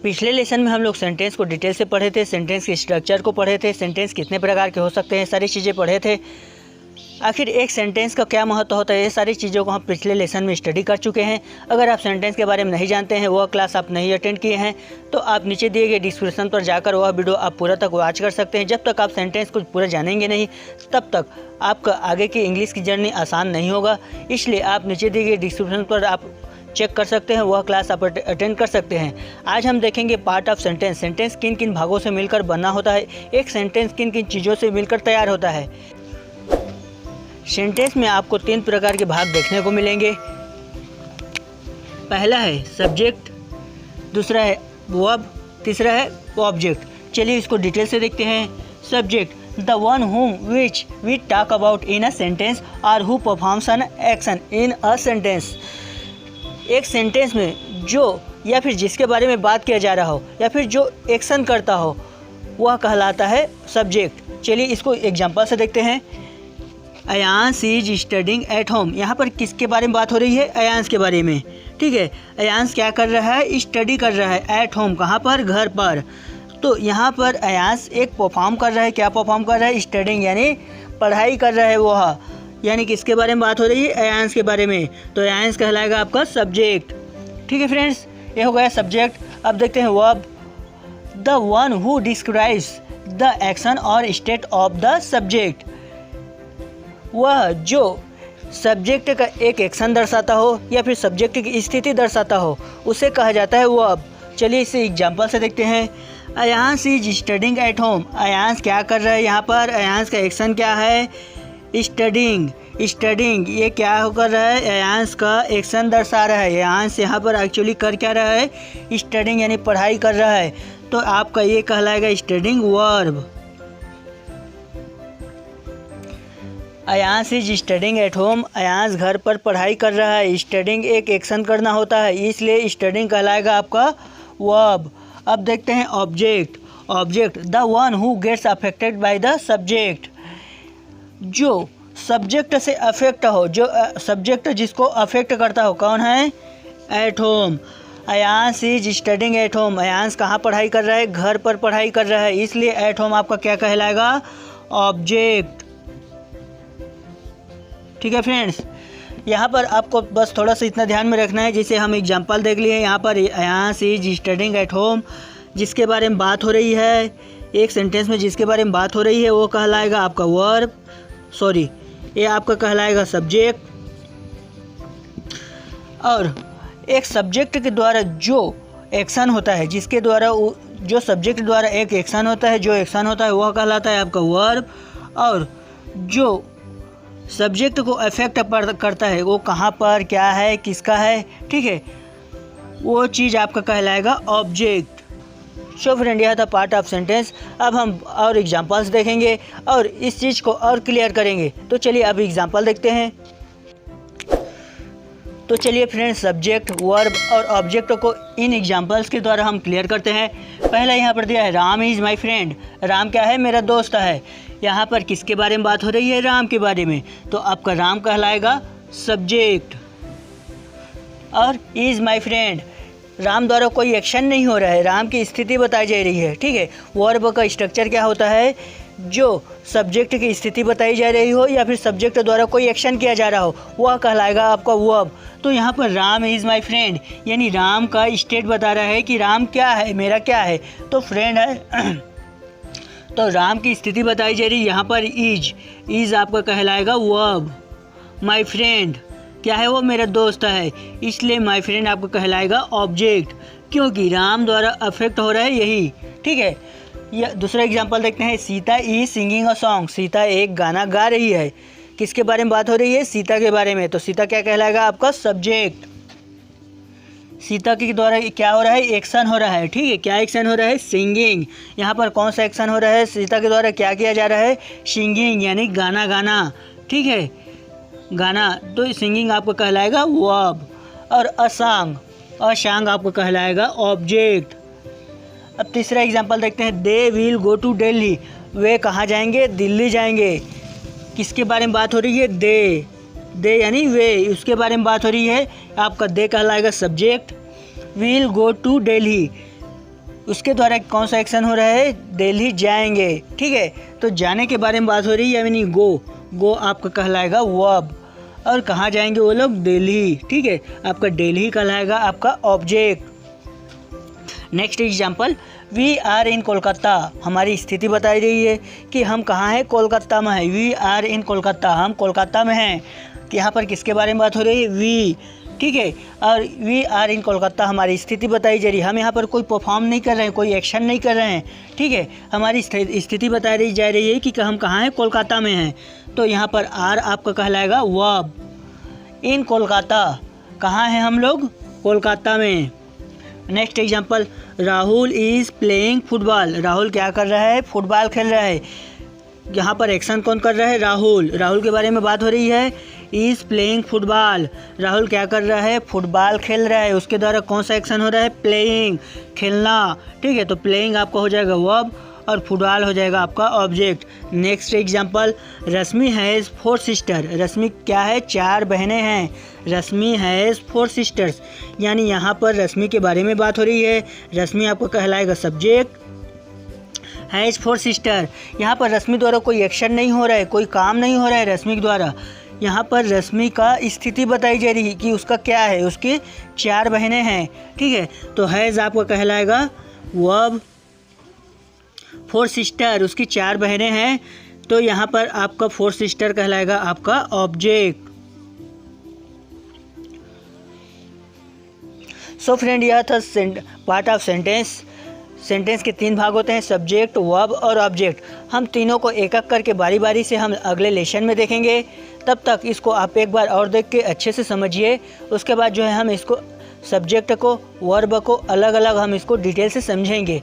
पिछले लेसन में हम लोग सेंटेंस को डिटेल से पढ़े थे, सेंटेंस के स्ट्रक्चर को पढ़े थे, सेंटेंस कितने प्रकार के हो सकते हैं, सारी चीज़ें पढ़े थे। आखिर एक सेंटेंस का क्या महत्व होता है, ये सारी चीज़ों को हम पिछले लेसन में स्टडी कर चुके हैं। अगर आप सेंटेंस के बारे में नहीं जानते हैं, वह क्लास आप नहीं अटेंड किए हैं, तो आप नीचे दिए गए डिस्क्रिप्शन पर जाकर वह वीडियो आप पूरा तक वॉच कर सकते हैं। जब तक आप सेंटेंस को पूरा जानेंगे नहीं, तब तक आपका आगे की इंग्लिश की जर्नी आसान नहीं होगा। इसलिए आप नीचे दिए गए डिस्क्रिप्शन पर आप चेक कर सकते हैं, वह क्लास आप अटेंड कर सकते हैं। आज हम देखेंगे पार्ट ऑफ सेंटेंस, सेंटेंस किन किन भागों से मिलकर बना होता है, एक सेंटेंस किन किन चीज़ों से मिलकर तैयार होता है। सेंटेंस में आपको 3 प्रकार के भाग देखने को मिलेंगे। पहला है सब्जेक्ट, दूसरा है वर्ब, तीसरा है ऑब्जेक्ट। चलिए इसको डिटेल से देखते हैं। Subject, the one whom which we talk about in a sentence or who performs an action in a sentence। एक सेंटेंस में जो या फिर जिसके बारे में बात किया जा रहा हो या फिर जो एक्शन करता हो, वह कहलाता है सब्जेक्ट। चलिए इसको एग्जांपल से देखते हैं। Ayansh is studying at home. यहाँ पर किसके बारे में बात हो रही है? अयांश के बारे में। ठीक है, अयांश क्या कर रहा है? स्टडी कर रहा है एट होम, कहाँ पर? घर पर। तो यहाँ पर अयांश एक परफॉर्म कर रहा है। क्या परफॉर्म कर रहा है? स्टडिंग, यानी पढ़ाई कर रहा है वह। यानी किसके बारे में बात हो रही है? अयांश के बारे में। तो अयांश कहलाएगा आपका सब्जेक्ट। ठीक है फ्रेंड्स, ये हो गया सब्जेक्ट। अब देखते हैं verb, the one who describes the action और स्टेट ऑफ द सब्जेक्ट। वह जो सब्जेक्ट का एक एक्शन दर्शाता हो या फिर सब्जेक्ट की स्थिति दर्शाता हो, उसे कहा जाता है वर्ब। चलिए इसे एग्जांपल से देखते हैं। Ayansh is studying at home. Ayansh क्या कर रहा है यहाँ पर? अयांश का एक्शन क्या है? स्टडिंग। स्टडिंग ये क्या कर रहा है? अयांश का एक्शन दर्शा रहा है। अयांश यहाँ पर एक्चुअली कर क्या रहा है? स्टडिंग, यानी पढ़ाई कर रहा है। तो आपका ये कहलाएगा studying verb. Ayansh is studying at home. Ayansh घर पर पढ़ाई कर रहा है। स्टडिंग एक एक्शन करना होता है, इसलिए स्टडिंग कहलाएगा आपका वर्ब। अब देखते हैं object. Object, the one who gets affected by the subject. जो सब्जेक्ट से अफेक्ट हो, जो सब्जेक्ट जिसको अफेक्ट करता हो, कौन है? At home. Ayansh is studying at home. Ayansh कहाँ पढ़ाई कर रहा है? घर पर पढ़ाई कर रहा है, इसलिए एट होम आपका क्या कहलाएगा? ऑब्जेक्ट। ठीक है फ्रेंड्स, यहाँ पर आपको बस थोड़ा सा इतना ध्यान में रखना है। जैसे हम एग्जांपल देख लिए, यहाँ पर Ayansh is studying at home, जिसके बारे में बात हो रही है, एक सेंटेंस में जिसके बारे में बात हो रही है, वो कहलाएगा आपका वर्ब। सॉरी, ये आपका कहलाएगा सब्जेक्ट। और एक सब्जेक्ट के द्वारा जो एक्शन होता है, जिसके द्वारा जो सब्जेक्ट द्वारा एक एक्शन होता है, जो एक्शन होता है वह कहलाता है आपका वर्ब। और जो सब्जेक्ट को अफेक्ट करता है, वो कहाँ पर, क्या है, किसका है, ठीक है, वो चीज़ आपका कहलाएगा ऑब्जेक्ट। सो फ्रेंड, यह था पार्ट ऑफ सेंटेंस। अब हम और एग्जांपल्स देखेंगे और इस चीज़ को और क्लियर करेंगे। तो चलिए अब एग्जांपल देखते हैं। तो चलिए फ्रेंड्स, सब्जेक्ट, वर्ब और ऑब्जेक्ट को इन एग्जांपल्स के द्वारा हम क्लियर करते हैं। पहला यहाँ पर दिया है Ram is my friend. Ram क्या है? मेरा दोस्त है। यहाँ पर किसके बारे में बात हो रही है? राम के बारे में। तो आपका राम कहलाएगा सब्जेक्ट। और इज़ माई फ्रेंड, राम द्वारा कोई एक्शन नहीं हो रहा है, राम की स्थिति बताई जा रही है। ठीक है, वर्ब का स्ट्रक्चर क्या होता है? जो सब्जेक्ट की स्थिति बताई जा रही हो या फिर सब्जेक्ट द्वारा कोई एक्शन किया जा रहा हो, वह कहलाएगा आपका वर्ब। तो यहाँ पर राम इज़ माई फ्रेंड, यानी राम का स्टेट बता रहा है कि राम क्या है, मेरा क्या है, तो फ्रेंड है। तो राम की स्थिति बताई जा रही है, यहाँ पर इज़ आपका कहलाएगा वर्ब। माई फ्रेंड क्या है? वो मेरा दोस्त है, इसलिए माई फ्रेंड आपको कहलाएगा ऑब्जेक्ट, क्योंकि राम द्वारा अफेक्ट हो रहा है यही। ठीक है, यह दूसरा एग्जांपल देखते हैं। Sita is singing a song. Sita एक गाना गा रही है। किसके बारे में बात हो रही है? सीता के बारे में। तो सीता क्या कहलाएगा? आपका सब्जेक्ट। सीता के द्वारा क्या हो रहा है? एक्शन हो रहा है। ठीक है, क्या एक्शन हो रहा है? सिंगिंग। यहाँ पर कौन सा एक्शन हो रहा है? सीता के द्वारा क्या किया जा रहा है? सिंगिंग, यानी गाना गाना। ठीक है, गाना। तो सिंगिंग आपको कहलाएगा वर्ब। और असांग आपको कहलाएगा ऑब्जेक्ट। अब तीसरा एग्जांपल देखते हैं। They will go to Delhi. वे कहाँ जाएंगे? दिल्ली जाएंगे। किसके बारे में बात हो रही है? दे यानी वे, उसके बारे में बात हो रही है। आपका दे कहलाएगा subject. Will go to Delhi, उसके द्वारा कौन सा एक्शन हो रहा है, दिल्ली जाएंगे। ठीक है, तो जाने के बारे में बात हो रही है, यानी गो आपका कहलाएगा वर्ब, और कहाँ जाएंगे वो लोग, दिल्ली। ठीक है, आपका दिल्ली कहलाएगा आपका object. Next example, we are in Kolkata, हमारी स्थिति बताई रही है कि हम कहाँ हैं, कोलकाता में है। वी आर इन कोलकाता, हम कोलकाता में हैं। यहाँ पर किसके बारे में बात हो रही है, वी। ठीक है, और वी आर इन कोलकाता हमारी स्थिति बताई जा रही है, हम यहाँ पर कोई परफॉर्म नहीं कर रहे हैं, कोई एक्शन नहीं कर रहे हैं। ठीक है, हमारी स्थिति बताई जा रही है कि हम कहाँ हैं, कोलकाता में हैं। तो यहाँ पर आर आपका कहलाएगा वर्ब। इन कोलकाता, कहाँ हैं हम लोग, कोलकाता में। Next example, Rahul is playing football, Rahul क्या कर रहा है, फुटबॉल खेल रहा है। यहाँ पर एक्शन कौन कर रहा है, राहुल के बारे में बात हो रही है। इज़ प्लेइंग फुटबॉल, राहुल क्या कर रहा है, फुटबॉल खेल रहा है। उसके द्वारा कौन सा एक्शन हो रहा है, प्लेइंग, खेलना। ठीक है, तो प्लेइंग आपका हो जाएगा वर्ब और फुटबॉल हो जाएगा आपका object. Next example, Rashmi has 4 sister, Rashmi क्या है, 4 बहनें हैं। रश्मि हैज़ 4 सिस्टर्स, यानी यहाँ पर रश्मि के बारे में बात हो रही है। रश्मि आपको कहलाएगा सब्जेक्ट। हैज़ 4 सिस्टर, यहाँ पर रश्मि द्वारा कोई एक्शन नहीं हो रहा है, कोई काम नहीं हो रहा है रश्मि द्वारा। यहाँ पर रश्मि का स्थिति बताई जा रही है कि उसका क्या है, उसकी 4 बहनें हैं। ठीक है, तो हैज़ आपका कहलाएगा वर्ब। 4 सिस्टर, उसकी 4 बहनें हैं, तो यहाँ पर आपका 4 सिस्टर कहलाएगा आपका ऑब्जेक्ट। सो फ्रेंड, यह था पार्ट ऑफ सेंटेंस के 3 भाग होते हैं, सब्जेक्ट, वर्ब और ऑब्जेक्ट। हम तीनों को एक एक करके बारी बारी से हम अगले लेसन में देखेंगे। तब तक इसको आप एक बार और देख के अच्छे से समझिए। उसके बाद जो है हम इसको सब्जेक्ट को, वर्ब को अलग अलग हम इसको डिटेल से समझेंगे।